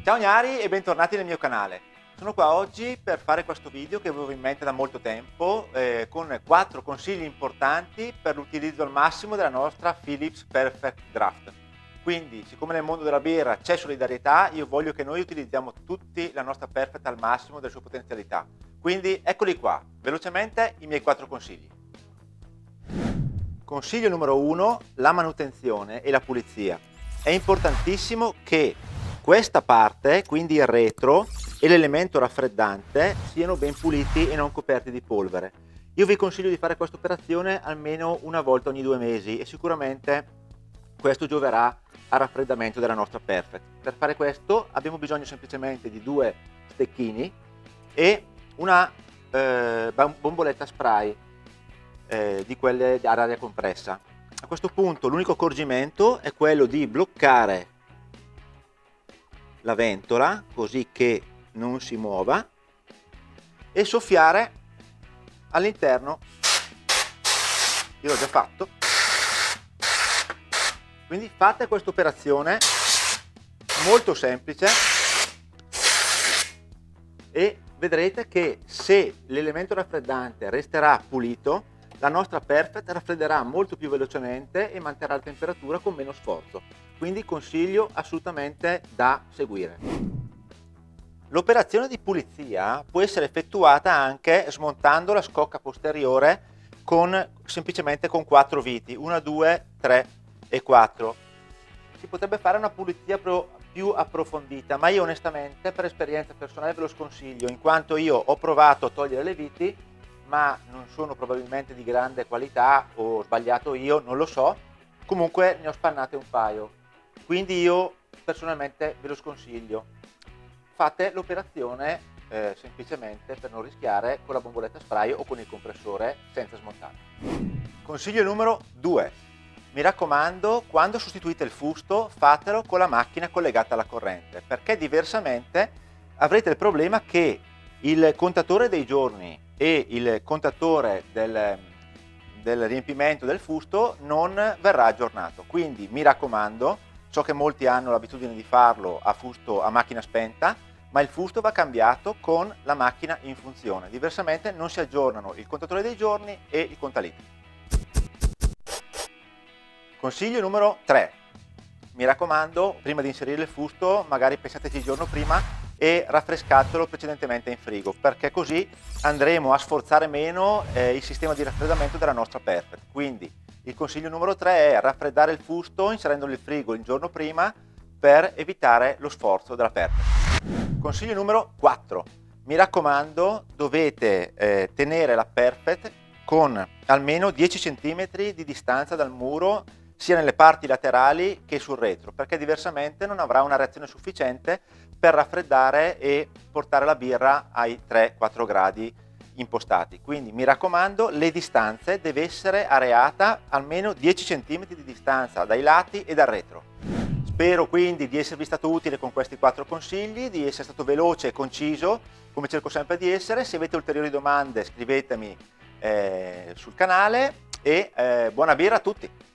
Ciao Gnari e bentornati nel mio canale. Sono qua oggi per fare questo video che avevo in mente da molto tempo con 4 consigli importanti per l'utilizzo al massimo della nostra Philips Perfect Draft. Quindi, siccome nel mondo della birra c'è solidarietà, io voglio che noi utilizziamo tutti la nostra Perfect al massimo delle sue potenzialità. Quindi eccoli qua, velocemente i miei 4 consigli. Consiglio numero 1, la manutenzione e la pulizia. È importantissimo che questa parte, quindi il retro e l'elemento raffreddante, siano ben puliti e non coperti di polvere. Io vi consiglio di fare questa operazione almeno una volta ogni 2 mesi e sicuramente questo gioverà al raffreddamento della nostra Perfect. Per fare questo abbiamo bisogno semplicemente di 2 stecchini e una bomboletta spray di quelle ad aria compressa. A questo punto l'unico accorgimento è quello di bloccare la ventola così che non si muova e soffiare all'interno. Io l'ho già fatto, quindi fate questa operazione molto semplice e vedrete che se l'elemento raffreddante resterà pulito, la nostra Perfect raffredderà molto più velocemente e manterrà la temperatura con meno sforzo. Quindi consiglio assolutamente da seguire. L'operazione di pulizia può essere effettuata anche smontando la scocca posteriore semplicemente con 4 viti, 1, 2, 3 e 4. Si potrebbe fare una pulizia più approfondita, ma io onestamente per esperienza personale ve lo sconsiglio, in quanto io ho provato a togliere le viti, ma non sono probabilmente di grande qualità, o ho sbagliato io, non lo so, comunque ne ho spannate un paio. Quindi io personalmente ve lo sconsiglio. Fate l'operazione semplicemente per non rischiare con la bomboletta spray o con il compressore senza smontare. Consiglio numero 2. Mi raccomando, quando sostituite il fusto fatelo con la macchina collegata alla corrente, perché diversamente avrete il problema che il contatore dei giorni e il contatore del riempimento del fusto non verrà aggiornato. Quindi mi raccomando, so che molti hanno l'abitudine di farlo a fusto a macchina spenta, ma il fusto va cambiato con la macchina in funzione, diversamente non si aggiornano il contatore dei giorni e il contalitri. Consiglio numero 3. Mi raccomando, prima di inserire il fusto magari pensateci il giorno prima e raffrescatelo precedentemente in frigo, perché così andremo a sforzare meno il sistema di raffreddamento della nostra Perfect. Quindi il consiglio numero 3 è raffreddare il fusto inserendolo in frigo il giorno prima per evitare lo sforzo della Perfect. Consiglio numero 4. Mi raccomando, dovete tenere la Perfect con almeno 10 cm di distanza dal muro sia nelle parti laterali che sul retro, perché diversamente non avrà una reazione sufficiente per raffreddare e portare la birra ai 3-4 gradi impostati. Quindi mi raccomando, le distanze deve essere areata almeno 10 cm di distanza dai lati e dal retro. Spero quindi di esservi stato utile con questi 4 consigli, di essere stato veloce e conciso, come cerco sempre di essere. Se avete ulteriori domande scrivetemi sul canale e buona birra a tutti!